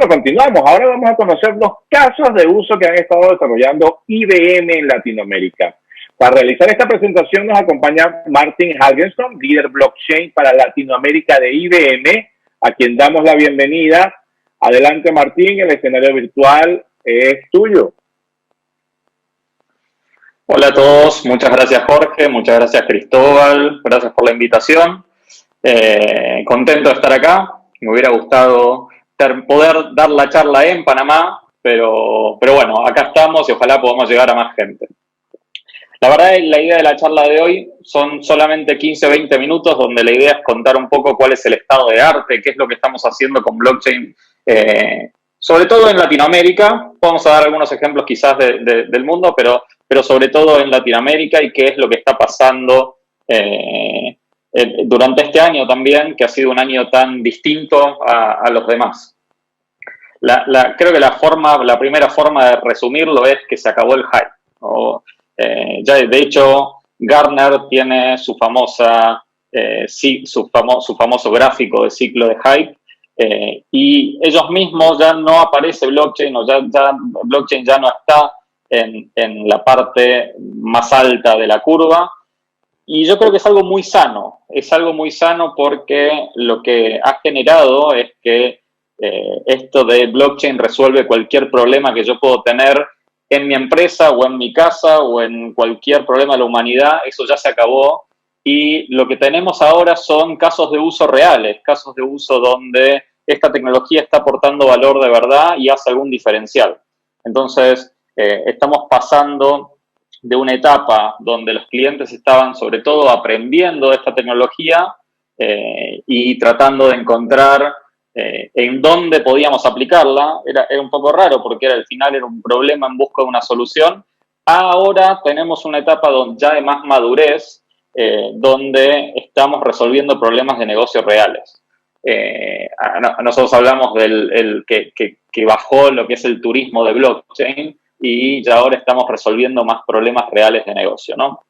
bueno, continuamos. Ahora vamos a conocer los casos de uso que han estado desarrollando IBM en Latinoamérica. Para realizar esta presentación nos acompaña Martin Hagensson, líder blockchain para Latinoamérica de IBM, a quien damos la bienvenida. Adelante, Martín, el escenario virtual es tuyo. Hola a todos, muchas gracias Jorge, muchas gracias Cristóbal, gracias por la invitación. Contento de estar acá, me hubiera gustado poder dar la charla en Panamá, pero bueno, acá estamos y ojalá podamos llegar a más gente. La verdad, la idea de la charla de hoy son solamente 15-20 minutos, donde la idea es contar un poco cuál es el estado de arte, qué es lo que estamos haciendo con blockchain, sobre todo en Latinoamérica. Vamos a dar algunos ejemplos quizás del mundo, pero sobre todo en Latinoamérica y qué es lo que está pasando durante este año también, que ha sido un año tan distinto a los demás. Creo que la primera forma de resumirlo es que se acabó el hype. Ya de hecho, Gartner tiene su famoso gráfico de ciclo de hype, y ellos mismos ya no aparece blockchain, o blockchain ya no está en la parte más alta de la curva. Y yo creo que es algo muy sano porque lo que ha generado es que esto de blockchain resuelve cualquier problema que yo puedo tener en mi empresa o en mi casa o en cualquier problema de la humanidad. Eso ya se acabó y lo que tenemos ahora son casos de uso reales, casos de uso donde esta tecnología está aportando valor de verdad y hace algún diferencial. Entonces, estamos pasando de una etapa donde los clientes estaban sobre todo aprendiendo de esta tecnología y tratando de encontrar en dónde podíamos aplicarla. Era un poco raro porque al final era un problema en busca de una solución. Ahora tenemos una etapa ya de más madurez, donde estamos resolviendo problemas de negocios reales. Nosotros hablamos del que bajó lo que es el turismo de blockchain y ya ahora estamos resolviendo más problemas reales de negocio, ¿no?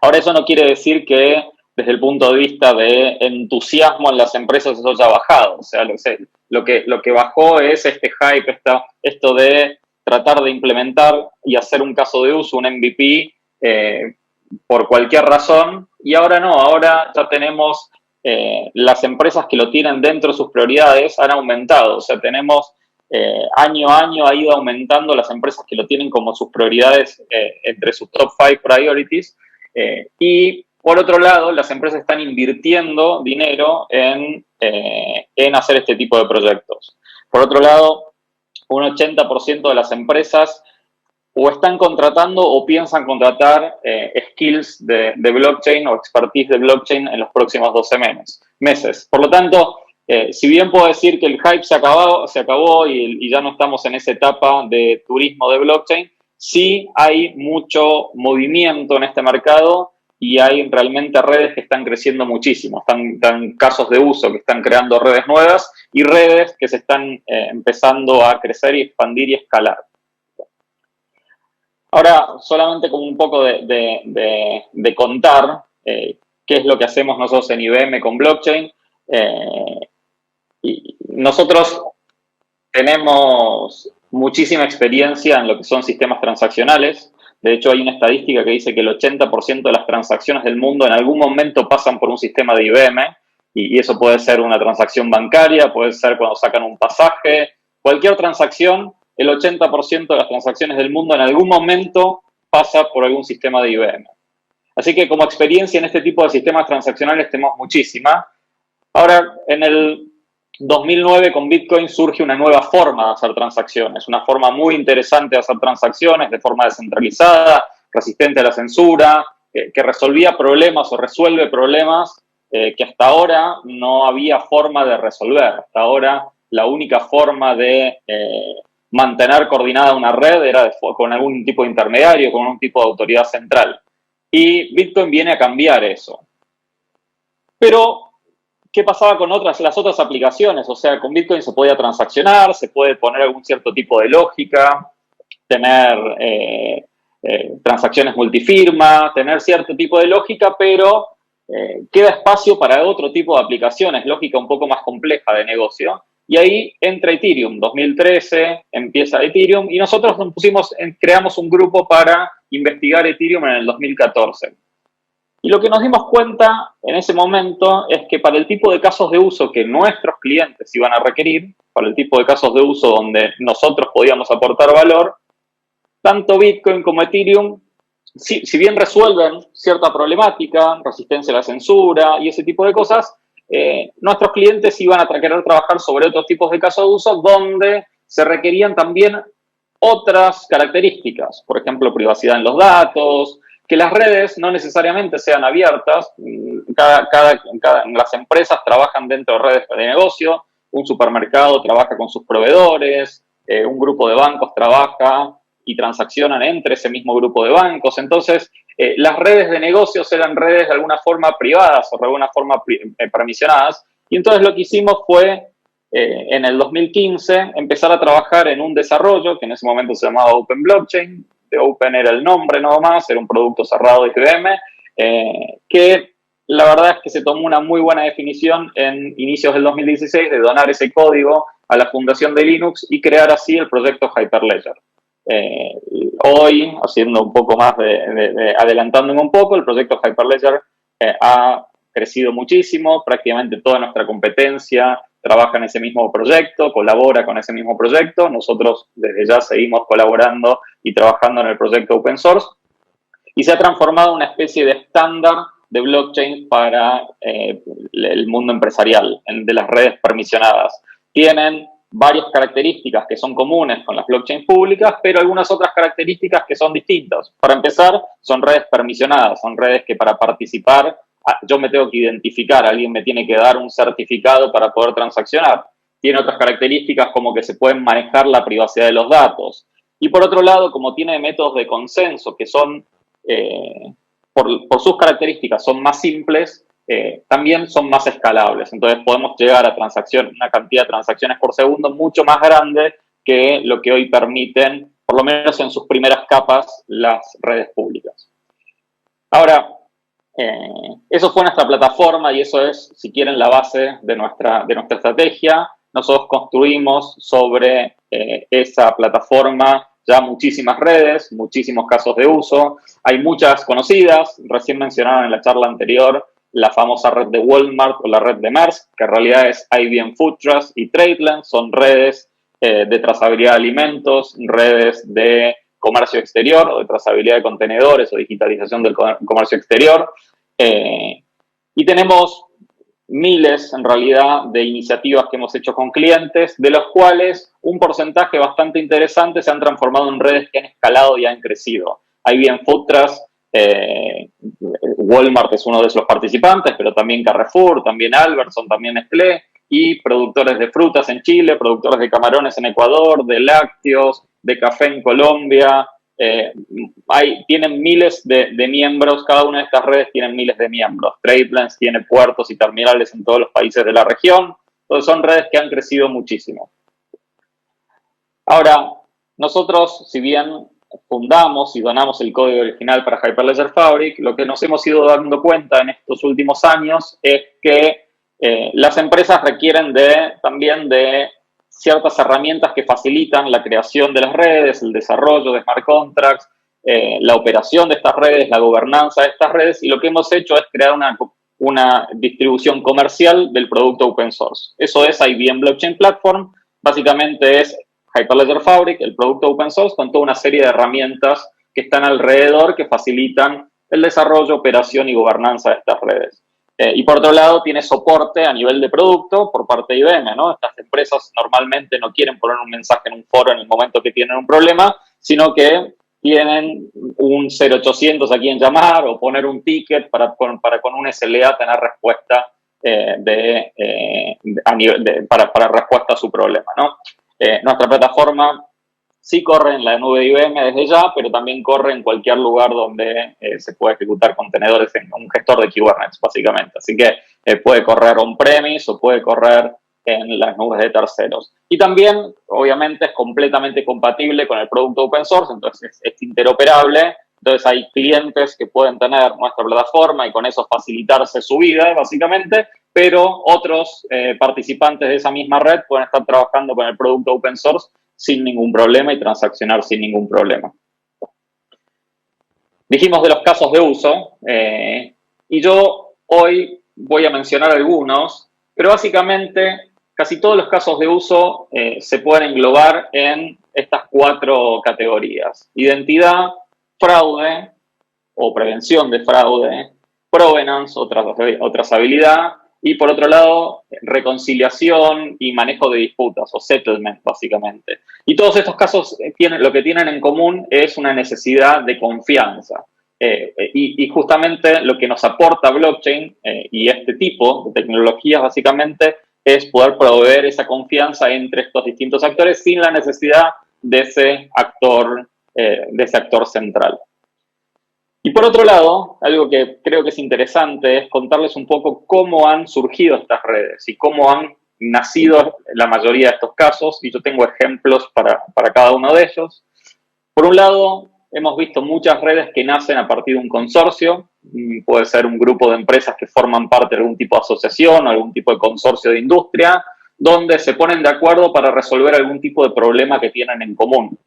Ahora, eso no quiere decir que desde el punto de vista de entusiasmo en las empresas eso haya bajado. O sea, lo que bajó es este hype, esto de tratar de implementar y hacer un caso de uso, un MVP, por cualquier razón. Y ahora no, ahora ya tenemos las empresas que lo tienen dentro de sus prioridades han aumentado. O sea, tenemos año a año ha ido aumentando las empresas que lo tienen como sus prioridades entre sus top 5 priorities. Y por otro lado, las empresas están invirtiendo dinero en hacer este tipo de proyectos. Por otro lado, un 80% de las empresas o están contratando o piensan contratar skills de blockchain o expertise de blockchain en los próximos 12 meses. Por lo tanto, si bien puedo decir que el hype se acabó y ya no estamos en esa etapa de turismo de blockchain, sí hay mucho movimiento en este mercado y hay realmente redes que están creciendo muchísimo. Están casos de uso que están creando redes nuevas y redes que se están empezando a crecer y expandir y escalar. Ahora, solamente como un poco de contar qué es lo que hacemos nosotros en IBM con blockchain. Y nosotros tenemos muchísima experiencia en lo que son sistemas transaccionales. De hecho, hay una estadística que dice que el 80% de las transacciones del mundo en algún momento pasan por un sistema de IBM, y eso puede ser una transacción bancaria, puede ser cuando sacan un pasaje, cualquier transacción. El 80% de las transacciones del mundo en algún momento pasa por algún sistema de IBM. Así que como experiencia en este tipo de sistemas transaccionales tenemos muchísima. Ahora, en el 2009 con Bitcoin surge una nueva forma de hacer transacciones, una forma muy interesante de hacer transacciones de forma descentralizada, resistente a la censura, que resolvía problemas o resuelve problemas que hasta ahora no había forma de resolver. Hasta ahora la única forma de mantener coordinada una red era con algún tipo de intermediario, con un tipo de autoridad central. Y Bitcoin viene a cambiar eso. Pero ¿qué pasaba con las otras aplicaciones? O sea, con Bitcoin se podía transaccionar, se puede poner algún cierto tipo de lógica, tener transacciones multifirma, tener cierto tipo de lógica, pero queda espacio para otro tipo de aplicaciones, lógica un poco más compleja de negocio. Y ahí entra Ethereum. 2013 empieza Ethereum y nosotros creamos un grupo para investigar Ethereum en el 2014. Y lo que nos dimos cuenta en ese momento es que para el tipo de casos de uso que nuestros clientes iban a requerir, para el tipo de casos de uso donde nosotros podíamos aportar valor, tanto Bitcoin como Ethereum, si bien resuelven cierta problemática, resistencia a la censura y ese tipo de cosas, nuestros clientes iban a querer trabajar sobre otros tipos de casos de uso donde se requerían también otras características, por ejemplo, privacidad en los datos, que las redes no necesariamente sean abiertas. Las empresas trabajan dentro de redes de negocio, un supermercado trabaja con sus proveedores, un grupo de bancos trabaja y transaccionan entre ese mismo grupo de bancos. Entonces, las redes de negocios eran redes de alguna forma privadas o de alguna forma permisionadas. Y entonces lo que hicimos fue, en el 2015, empezar a trabajar en un desarrollo que en ese momento se llamaba Open Blockchain. De Open era el nombre nada más, era un producto cerrado de IBM, que la verdad es que se tomó una muy buena definición en inicios del 2016 de donar ese código a la fundación de Linux y crear así el proyecto Hyperledger. Hoy, haciendo un poco más adelantándome un poco, el proyecto Hyperledger ha crecido muchísimo, prácticamente toda nuestra competencia trabaja en ese mismo proyecto, colabora con ese mismo proyecto. Nosotros desde ya seguimos colaborando y trabajando en el proyecto open source y se ha transformado en una especie de estándar de blockchain para el mundo empresarial, de las redes permisionadas. Tienen varias características que son comunes con las blockchains públicas, pero algunas otras características que son distintas. Para empezar, son redes permisionadas, son redes que para participar yo me tengo que identificar, alguien me tiene que dar un certificado para poder transaccionar. Tiene otras características como que se pueden manejar la privacidad de los datos. Y por otro lado, como tiene métodos de consenso que son, por sus características, son más simples, también son más escalables. Entonces podemos llegar a una cantidad de transacciones por segundo mucho más grande que lo que hoy permiten, por lo menos en sus primeras capas, las redes públicas. Ahora, eso fue nuestra plataforma y eso es, si quieren, la base de nuestra estrategia. Nosotros construimos sobre esa plataforma ya muchísimas redes, muchísimos casos de uso. Hay muchas conocidas, recién mencionaron en la charla anterior la famosa red de Walmart o la red de Maersk, que en realidad es IBM Food Trust y TradeLens. Son redes de trazabilidad de alimentos, redes de comercio exterior o de trazabilidad de contenedores o digitalización del comercio exterior. Y tenemos miles, en realidad, de iniciativas que hemos hecho con clientes, de los cuales un porcentaje bastante interesante se han transformado en redes que han escalado y han crecido. IBM Food Trust, Walmart es uno de esos participantes, pero también Carrefour, también Albertsons, también Nestlé, y productores de frutas en Chile, productores de camarones en Ecuador, de lácteos, de café en Colombia. Tienen miles de miembros, cada una de estas redes tienen miles de miembros. TradeLens tiene puertos y terminales en todos los países de la región. Entonces son redes que han crecido muchísimo. Ahora, nosotros, si bien fundamos y donamos el código original para Hyperledger Fabric, lo que nos hemos ido dando cuenta en estos últimos años es que las empresas requieren también de ciertas herramientas que facilitan la creación de las redes, el desarrollo de smart contracts, la operación de estas redes, la gobernanza de estas redes, y lo que hemos hecho es crear una distribución comercial del producto open source. Eso es IBM Blockchain Platform, básicamente es Hyperledger Fabric, el producto open source, con toda una serie de herramientas que están alrededor que facilitan el desarrollo, operación y gobernanza de estas redes. Y por otro lado, tiene soporte a nivel de producto por parte de IBM, ¿no? Estas empresas normalmente no quieren poner un mensaje en un foro en el momento que tienen un problema, sino que tienen un 0800 a quien llamar o poner un ticket para con un SLA tener respuesta para respuesta a su problema, ¿no? Nuestra plataforma sí corre en la nube de IBM desde ya, pero también corre en cualquier lugar donde se pueda ejecutar contenedores en un gestor de Kubernetes, básicamente. Así que puede correr on-premise o puede correr en las nubes de terceros. Y también, obviamente, es completamente compatible con el producto open source, entonces es interoperable. Entonces hay clientes que pueden tener nuestra plataforma y con eso facilitarse su vida, básicamente, pero otros participantes de esa misma red pueden estar trabajando con el producto open source sin ningún problema y transaccionar sin ningún problema. Dijimos de los casos de uso, y yo hoy voy a mencionar algunos, pero básicamente casi todos los casos de uso se pueden englobar en estas 4 categorías: identidad, fraude o prevención de fraude, provenance, o trazabilidad, y por otro lado, reconciliación y manejo de disputas, o settlement, básicamente. Y todos estos casos lo que tienen en común es una necesidad de confianza. Y justamente lo que nos aporta blockchain y este tipo de tecnologías, básicamente, es poder proveer esa confianza entre estos distintos actores sin la necesidad de ese actor central. Y por otro lado, algo que creo que es interesante es contarles un poco cómo han surgido estas redes y cómo han nacido la mayoría de estos casos, y yo tengo ejemplos para cada uno de ellos. Por un lado, hemos visto muchas redes que nacen a partir de un consorcio, puede ser un grupo de empresas que forman parte de algún tipo de asociación o algún tipo de consorcio de industria, donde se ponen de acuerdo para resolver algún tipo de problema que tienen en común.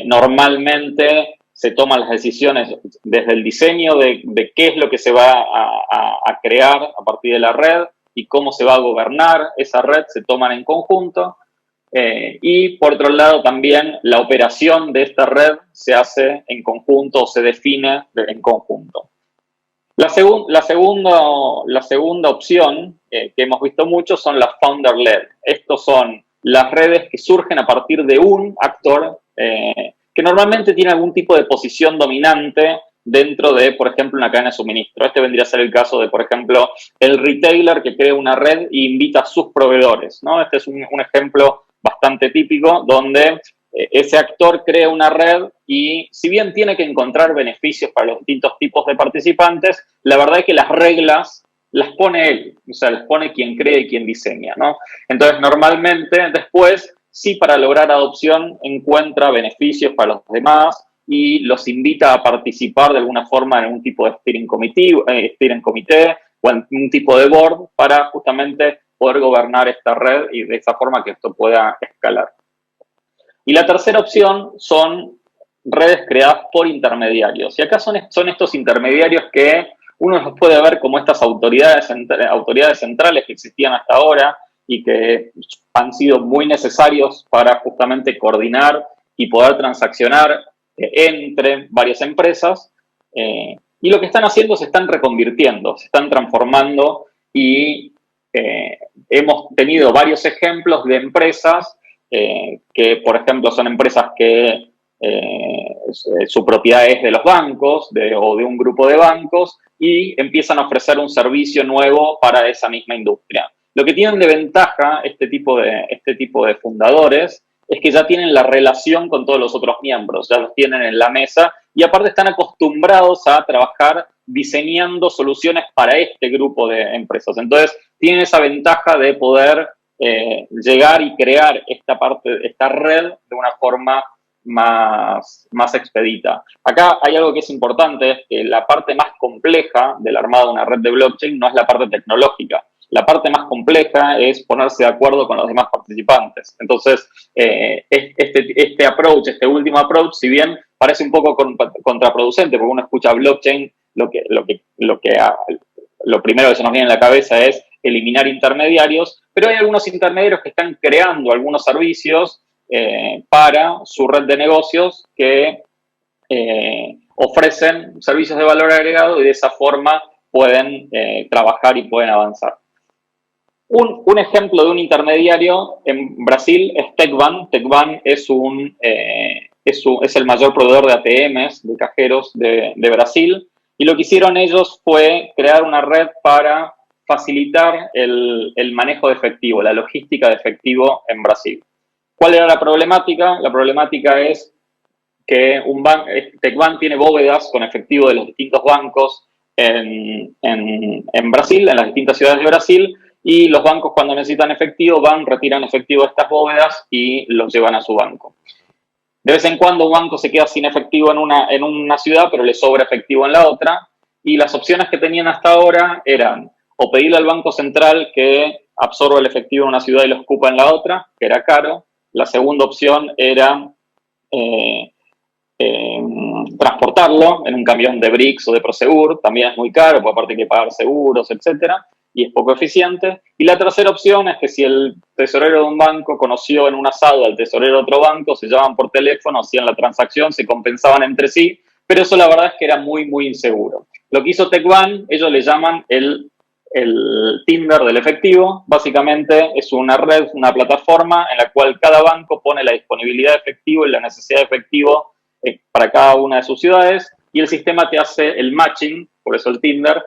Normalmente se toman las decisiones desde el diseño de qué es lo que se va a crear a partir de la red y cómo se va a gobernar esa red, se toman en conjunto. Y por otro lado también la operación de esta red se hace en conjunto o se define en conjunto. La segunda opción que hemos visto mucho son las founder-led. Estos son las redes que surgen a partir de un actor que normalmente tiene algún tipo de posición dominante dentro de, por ejemplo, una cadena de suministro. Este vendría a ser el caso de, por ejemplo, el retailer que crea una red e invita a sus proveedores, ¿no? Este es un ejemplo bastante típico donde ese actor crea una red y, si bien tiene que encontrar beneficios para los distintos tipos de participantes, la verdad es que las reglas las pone él, o sea, las pone quien crea y quien diseña, ¿no? Entonces, normalmente, después, sí, para lograr adopción, encuentra beneficios para los demás y los invita a participar de alguna forma en un tipo de steering committee o en un tipo de board para justamente poder gobernar esta red y de esa forma que esto pueda escalar. Y la tercera opción son redes creadas por intermediarios. Y acá son estos intermediarios que uno los puede ver como estas autoridades centrales que existían hasta ahora y que han sido muy necesarios para justamente coordinar y poder transaccionar entre varias empresas. Y lo que están haciendo, se están reconvirtiendo, se están transformando, y hemos tenido varios ejemplos de empresas que, por ejemplo, son empresas que su propiedad es de los bancos o de un grupo de bancos y empiezan a ofrecer un servicio nuevo para esa misma industria. Lo que tienen de ventaja este tipo de fundadores es que ya tienen la relación con todos los otros miembros, ya los tienen en la mesa y aparte están acostumbrados a trabajar diseñando soluciones para este grupo de empresas. Entonces, tienen esa ventaja de poder llegar y crear esta red de una forma más expedita. Acá hay algo que es importante, es que la parte más compleja del armado de una red de blockchain no es la parte tecnológica. La parte más compleja es ponerse de acuerdo con los demás participantes. Entonces, este último approach, si bien parece un poco contraproducente, porque uno escucha blockchain, lo primero que se nos viene en la cabeza es eliminar intermediarios, pero hay algunos intermediarios que están creando algunos servicios para su red de negocios que ofrecen servicios de valor agregado y de esa forma pueden trabajar y pueden avanzar. Un ejemplo de un intermediario en Brasil es TecBan. TecBan es el mayor proveedor de ATMs, de cajeros de Brasil, y lo que hicieron ellos fue crear una red para facilitar el manejo de efectivo, la logística de efectivo en Brasil. ¿Cuál era la problemática? La problemática es que TecBan tiene bóvedas con efectivo de los distintos bancos en Brasil, en las distintas ciudades de Brasil, y los bancos, cuando necesitan efectivo, retiran efectivo de estas bóvedas y los llevan a su banco. De vez en cuando un banco se queda sin efectivo en una ciudad, pero le sobra efectivo en la otra, y las opciones que tenían hasta ahora eran o pedirle al Banco Central que absorba el efectivo en una ciudad y lo escupa en la otra, que era caro. La segunda opción era transportarlo en un camión de Brix o de Prosegur, también es muy caro, porque aparte hay que pagar seguros, etcétera, y es poco eficiente. Y la tercera opción es que si el tesorero de un banco conoció en un asado al tesorero de otro banco, se llamaban por teléfono, hacían la transacción, se compensaban entre sí, pero eso la verdad es que era muy, muy inseguro. Lo que hizo TechOne, ellos le llaman el Tinder del efectivo. Básicamente es una red, una plataforma en la cual cada banco pone la disponibilidad de efectivo y la necesidad de efectivo para cada una de sus ciudades, y el sistema te hace el matching, por eso el Tinder,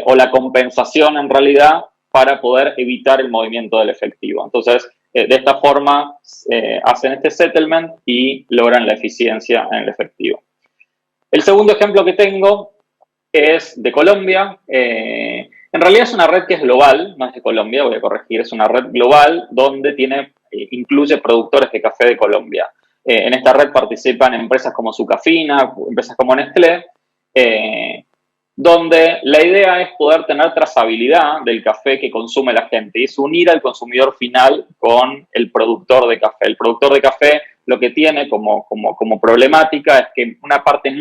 o la compensación en realidad, para poder evitar el movimiento del efectivo. Entonces, de esta forma hacen este settlement y logran la eficiencia en el efectivo. El segundo ejemplo que tengo es de Colombia. En realidad es una red que es global, no es de Colombia, voy a corregir, es una red global donde incluye productores de café de Colombia. En esta red participan empresas como Sucafina, empresas como Nestlé, donde la idea es poder tener trazabilidad del café que consume la gente, y es unir al consumidor final con el productor de café. El productor de café lo que tiene como problemática es que una parte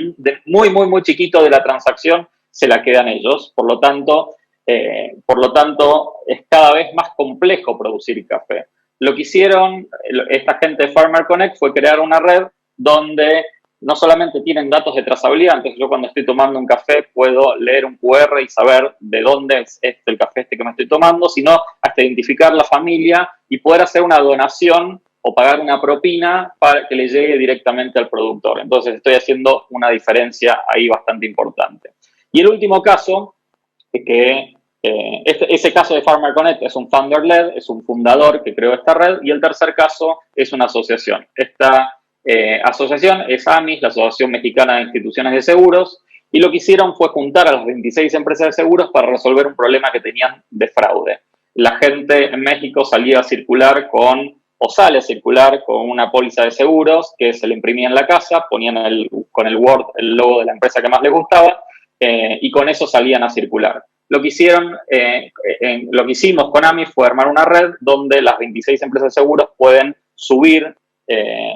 muy, muy, muy chiquito de la transacción se la quedan ellos. Por lo tanto, es cada vez más complejo producir café. Lo que hicieron esta gente de Farmer Connect fue crear una red donde no solamente tienen datos de trazabilidad, entonces yo cuando estoy tomando un café puedo leer un QR y saber de dónde es el café que me estoy tomando, sino hasta identificar la familia y poder hacer una donación o pagar una propina para que le llegue directamente al productor. Entonces estoy haciendo una diferencia ahí bastante importante. Y el último caso, que ese caso de Farmer Connect es un founder-led, es un fundador que creó esta red, y el tercer caso es una asociación. Esta asociación es AMIS, la Asociación Mexicana de Instituciones de Seguros, y lo que hicieron fue juntar a las 26 empresas de seguros para resolver un problema que tenían de fraude. La gente en México salía a circular sale a circular con una póliza de seguros que se le imprimía en la casa, ponían con el Word el logo de la empresa que más les gustaba, y con eso salían a circular. Lo que hicimos con AMIS fue armar una red donde las 26 empresas de seguros pueden subir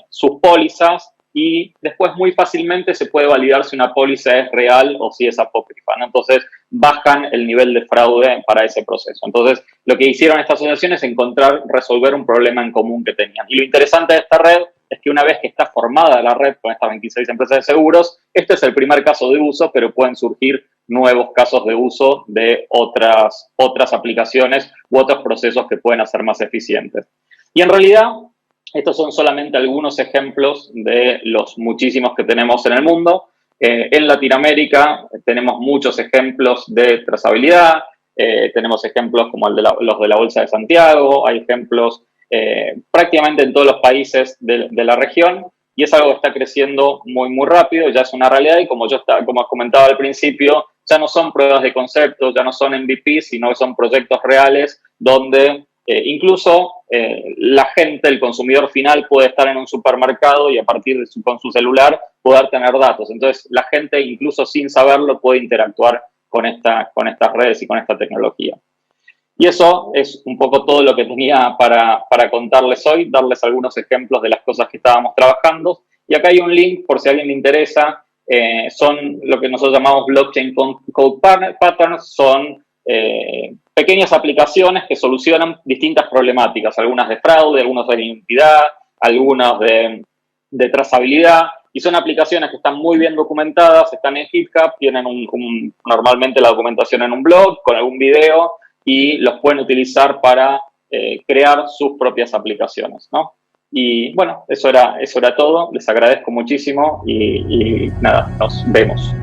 sus pólizas, y después muy fácilmente se puede validar si una póliza es real o si es apócrifa, ¿no? Entonces bajan el nivel de fraude para ese proceso. Entonces lo que hicieron estas asociaciones es resolver un problema en común que tenían. Y lo interesante de esta red es que una vez que está formada la red con estas 26 empresas de seguros, este es el primer caso de uso, pero pueden surgir nuevos casos de uso de otras aplicaciones u otros procesos que pueden hacer más eficientes. Y en realidad, estos son solamente algunos ejemplos de los muchísimos que tenemos en el mundo. En Latinoamérica tenemos muchos ejemplos de trazabilidad, tenemos ejemplos como los de la Bolsa de Santiago, hay ejemplos prácticamente en todos los países de la región, y es algo que está creciendo muy, muy rápido, ya es una realidad, y como comentaba al principio, ya no son pruebas de concepto, ya no son MVP, sino que son proyectos reales donde incluso la gente, el consumidor final, puede estar en un supermercado y a partir con su celular poder tener datos. Entonces, la gente, incluso sin saberlo, puede interactuar con estas redes y con esta tecnología. Y eso es un poco todo lo que tenía para contarles hoy, darles algunos ejemplos de las cosas que estábamos trabajando. Y acá hay un link por si a alguien le interesa. Son lo que nosotros llamamos Blockchain Code Patterns, son pequeñas aplicaciones que solucionan distintas problemáticas, algunas de fraude, algunas de identidad, algunas de trazabilidad, y son aplicaciones que están muy bien documentadas, están en GitHub, tienen normalmente la documentación en un blog con algún video, y los pueden utilizar para crear sus propias aplicaciones, ¿no? Y bueno, eso era todo. Les agradezco muchísimo y nada, nos vemos.